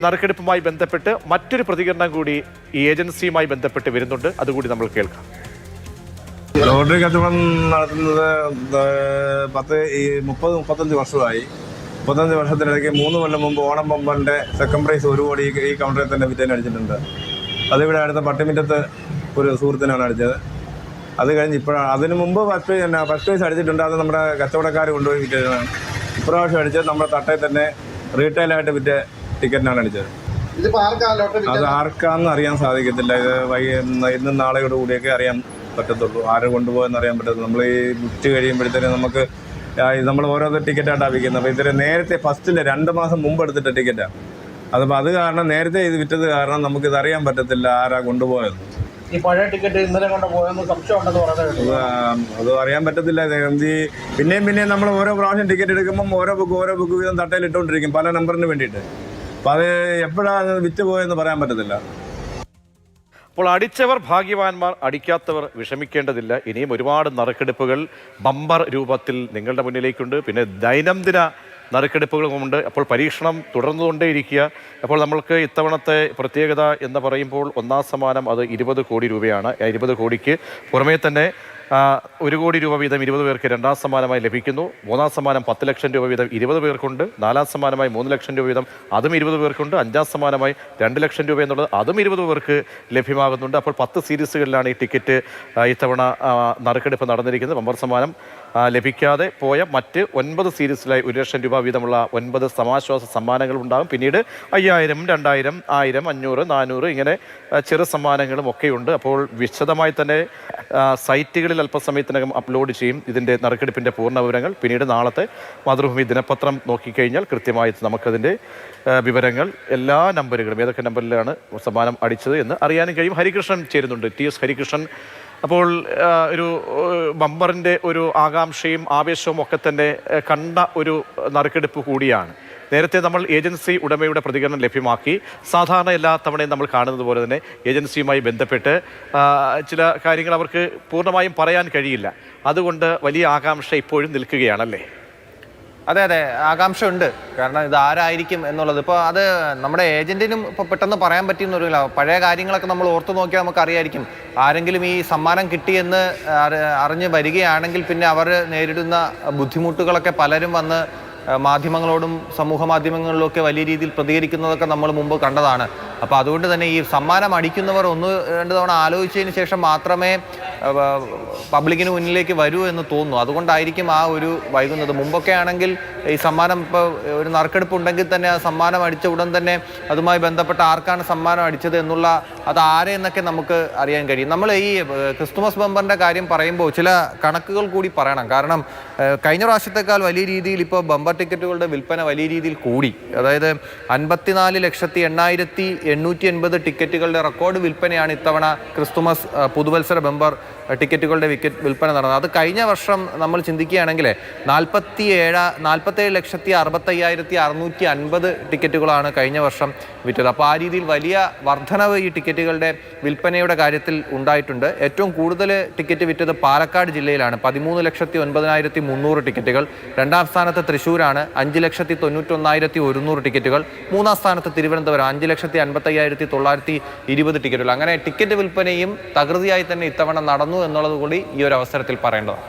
നറുക്കെടുപ്പുമായി ബന്ധപ്പെട്ട് മറ്റൊരു പ്രതികരണം കൂടി ഈ ഏജൻസിയുമായി ബന്ധപ്പെട്ട് വരുന്നുണ്ട്. അതുകൂടി നമ്മൾ കേൾക്കാം. ലോട്ടറി കച്ചവടം നടത്തുന്നത് 35 വർഷമായി. 35 വർഷത്തിനിടയ്ക്ക് 3 കൊല്ലം മുമ്പ് ഓണം ബമ്പറിന്റെ സെക്കൻഡ് പ്രൈസ് 1 കോടി ഈ കൗണ്ടറിൽ തന്നെ വിറ്റേന് അടിച്ചിട്ടുണ്ട്. അതിവിടെ അടുത്ത പട്ടിമിറ്റത്ത് ഒരു സുഹൃത്തിനാണ് അടിച്ചത്. അത് കഴിഞ്ഞ് അതിന് മുമ്പ് ഫസ്റ്റ് പ്രൈസ് അടിച്ചിട്ടുണ്ട്. അത് നമ്മുടെ കച്ചവടക്കാർ കൊണ്ടുപോയി വിറ്റതാണ്. ഇപ്രാവശ്യം അടിച്ചത് നമ്മുടെ തട്ടയിൽ തന്നെ റീറ്റെയിലായിട്ട് വിറ്റ ടിക്കറ്റിനാണ് അടിച്ചത്. അത് ആർക്കാന്ന് അറിയാൻ സാധിക്കത്തില്ല. ഇത് ഇന്നും നാളെയോട് കൂടിയൊക്കെ അറിയാൻ പറ്റത്തുള്ളൂ. ആര് കൊണ്ടുപോയെന്ന് അറിയാൻ പറ്റത്തുള്ളൂ. നമ്മൾ ഈ വിറ്റ് കഴിയുമ്പോഴത്തേനും നമുക്ക് നമ്മൾ ഓരോ ടിക്കറ്റായിട്ടാണ് വിൽക്കുന്നത്. അപ്പോൾ ഇതിന് നേരത്തെ ഫസ്റ്റിൽ 2 മാസം മുമ്പ് എടുത്തിട്ട ടിക്കറ്റാണ്. അതിപ്പോൾ അത് കാരണം നേരത്തെ ഇത് വിറ്റത് കാരണം നമുക്കിത് അറിയാൻ പറ്റത്തില്ല ആരാ കൊണ്ടുപോയത്. ഈ പഴയ ടിക്കറ്റ് ഇന്നലെ കൊണ്ടുപോയെന്ന് സംശയമുണ്ടെന്ന് പറഞ്ഞത് അത് അറിയാൻ പറ്റത്തില്ല. പിന്നെയും നമ്മൾ ഓരോ പ്രാവശ്യം ടിക്കറ്റ് എടുക്കുമ്പം ഓരോ ബുക്ക് വീതം തട്ടയിൽ ഇട്ടുകൊണ്ടിരിക്കും പല നമ്പറിന് വേണ്ടിയിട്ട്. അപ്പം അത് എപ്പോഴാണ് വിറ്റ് പോയെന്ന് പറയാൻ പറ്റത്തില്ല. അപ്പോൾ അടിച്ചവർ ഭാഗ്യവാന്മാർ, അടിക്കാത്തവർ വിഷമിക്കേണ്ടതില്ല. ഇനിയും ഒരുപാട് നറുക്കെടുപ്പുകൾ ബമ്പർ രൂപത്തിൽ നിങ്ങളുടെ മുന്നിലേക്കുണ്ട്. പിന്നെ ദൈനംദിന നറുക്കെടുപ്പുകളുമുണ്ട്. അപ്പോൾ പരീക്ഷണം തുടർന്നുകൊണ്ടേയിരിക്കുക. അപ്പോൾ നമ്മൾക്ക് ഇത്തവണത്തെ പ്രത്യേകത എന്ന് പറയുമ്പോൾ ഒന്നാം സമ്മാനം അത് 20 കോടി രൂപയാണ്. 20 കോടിക്ക് പുറമേ തന്നെ 1 കോടി രൂപ വീതം 20 പേർക്ക് രണ്ടാം സമ്മാനമായി ലഭിക്കുന്നു. മൂന്നാം സമ്മാനം 10 ലക്ഷം രൂപ വീതം 20 പേർക്കുണ്ട്. 4ാം സമ്മാനമായി 3 ലക്ഷം രൂപ വീതം അതും 20 പേർക്കുണ്ട്. 5ാം സമ്മാനമായി 2 ലക്ഷം രൂപ എന്നുള്ളത് അതും 20 പേർക്ക് ലഭ്യമാകുന്നുണ്ട്. അപ്പോൾ 10 സീരീസുകളിലാണ് ഈ ടിക്കറ്റ് ഇത്തവണ നറുക്കെടുപ്പ് നടന്നിരിക്കുന്നത്. ബമ്പർ സമ്മാനം ലഭിക്കാതെ പോയ മറ്റ് 9 സീരീസിലായി 1 ലക്ഷം രൂപ വീതമുള്ള 9 സമാശ്വാസ സമ്മാനങ്ങൾ ഉണ്ടാകും. പിന്നീട് 5000, 2000, 1000, 500, 400 ഇങ്ങനെ ചെറു സമ്മാനങ്ങളും ഒക്കെയുണ്ട്. അപ്പോൾ വിശദമായി തന്നെ സൈറ്റുകളിൽ അല്പസമയത്തിനകം അപ്ലോഡ് ചെയ്യും ഇതിൻ്റെ നറുക്കെടുപ്പിൻ്റെ പൂർണ്ണ വിവരങ്ങൾ. പിന്നീട് നാളത്തെ മാതൃഭൂമി ദിനപത്രം നോക്കിക്കഴിഞ്ഞാൽ കൃത്യമായി നമുക്കതിൻ്റെ വിവരങ്ങൾ എല്ലാ നമ്പറുകളും ഏതൊക്കെ നമ്പറിലാണ് സമ്മാനം അടിച്ചത് എന്ന് അറിയാനും കഴിയും. ഹരികൃഷ്ണൻ ചേരുന്നുണ്ട്, TS ഹരികൃഷ്ണൻ. അപ്പോൾ ഒരു ബമ്പറിൻ്റെ ഒരു ആകാംക്ഷയും ആവേശവും ഒക്കെ തന്നെ കണ്ട ഒരു നറുക്കെടുപ്പ് കൂടിയാണ്. നേരത്തെ നമ്മൾ ഏജൻസി ഉടമയുടെ പ്രതികരണം ലഭ്യമാക്കി. സാധാരണ എല്ലാ തവണയും നമ്മൾ കാണുന്നത് പോലെ തന്നെ ഏജൻസിയുമായി ബന്ധപ്പെട്ട് ചില കാര്യങ്ങൾ അവർക്ക് പൂർണ്ണമായും പറയാൻ കഴിയില്ല. അതുകൊണ്ട് വലിയ ആകാംക്ഷ ഇപ്പോഴും നിൽക്കുകയാണല്ലേ? അതെ, ആകാംക്ഷ ഉണ്ട്. കാരണം ഇത് ആരായിരിക്കും എന്നുള്ളത് ഇപ്പോൾ അത് നമ്മുടെ ഏജന്റിനും ഇപ്പോൾ പെട്ടെന്ന് പറയാൻ പറ്റിയെന്നൊരുമില്ല. പഴയ കാര്യങ്ങളൊക്കെ നമ്മൾ ഓർത്തു നോക്കിയാൽ നമുക്ക് അറിയായിരിക്കും. ആരെങ്കിലും ഈ സമ്മാനം കിട്ടിയെന്ന് അറിഞ്ഞ് വരികയാണെങ്കിൽ പിന്നെ അവർ നേരിടുന്ന ബുദ്ധിമുട്ടുകളൊക്കെ പലരും വന്ന് മാധ്യമങ്ങളോടും സമൂഹ മാധ്യമങ്ങളിലൊക്കെ വലിയ രീതിയിൽ പ്രതികരിക്കുന്നതൊക്കെ നമ്മൾ മുമ്പ് കണ്ടതാണ്. അപ്പോൾ അതുകൊണ്ട് തന്നെ ഈ സമ്മാനം അടിക്കുന്നവർ 1-2 തവണ ആലോചിച്ചതിന് ശേഷം മാത്രമേ പബ്ലിക്കിന് മുന്നിലേക്ക് വരൂ എന്ന് തോന്നുന്നു. അതുകൊണ്ടായിരിക്കും ആ ഒരു വൈകുന്നത്. മുമ്പൊക്കെ ആണെങ്കിൽ ഈ സമ്മാനം ഇപ്പോൾ ഒരു നറുക്കെടുപ്പ് ഉണ്ടെങ്കിൽ തന്നെ ആ സമ്മാനം അടിച്ച ഉടൻ തന്നെ അതുമായി ബന്ധപ്പെട്ട ആർക്കാണ് സമ്മാനം അടിച്ചത് എന്നുള്ള അത് ആരെന്നൊക്കെ നമുക്ക് അറിയാൻ കഴിയും. നമ്മൾ ഈ ക്രിസ്തുമസ് ബമ്പറിൻ്റെ കാര്യം പറയുമ്പോൾ ചില കണക്കുകൾ കൂടി പറയണം. കാരണം കഴിഞ്ഞ പ്രാവശ്യത്തെക്കാൾ വലിയ രീതിയിൽ ഇപ്പോൾ ബമ്പർ ടിക്കറ്റുകളുടെ വിൽപ്പന വലിയ രീതിയിൽ കൂടി. അതായത് 54,08,880 ടിക്കറ്റുകളുടെ റെക്കോർഡ് വിൽപ്പനയാണ് ഇത്തവണ ക്രിസ്തുമസ് പുതുവത്സര ബമ്പർ ടിക്കറ്റുകളുടെ വിൽപ്പന നടന്നത്. അത് കഴിഞ്ഞ വർഷം നമ്മൾ ചിന്തിക്കുകയാണെങ്കിൽ 47,65,650 ടിക്കറ്റുകളാണ് കഴിഞ്ഞ വർഷം വിറ്റത്. അപ്പോൾ ആ രീതിയിൽ വലിയ വർധനവ് ഈ ടിക്കറ്റുകളുടെ വിൽപ്പനയുടെ കാര്യത്തിൽ ഉണ്ടായിട്ടുണ്ട്. ഏറ്റവും കൂടുതൽ ടിക്കറ്റ് വിറ്റത് പാലക്കാട് ജില്ലയിലാണ്. 13,09,300 ടിക്കറ്റുകൾ. 2ാം സ്ഥാനത്ത് തൃശ്ശൂരാണ് 5,91,100 ടിക്കറ്റുകൾ. 3ാം സ്ഥാനത്ത് തിരുവനന്തപുരം 5,55,920 ടിക്കറ്റുകൾ. അങ്ങനെ ടിക്കറ്റ് വിൽപ്പനയും തകൃതിയായി തന്നെ ഇത്തവണ നടന്നു എന്നുള്ളത് കൂടി ഈ ഒരു അവസരത്തിൽ പറയേണ്ടതാണ്.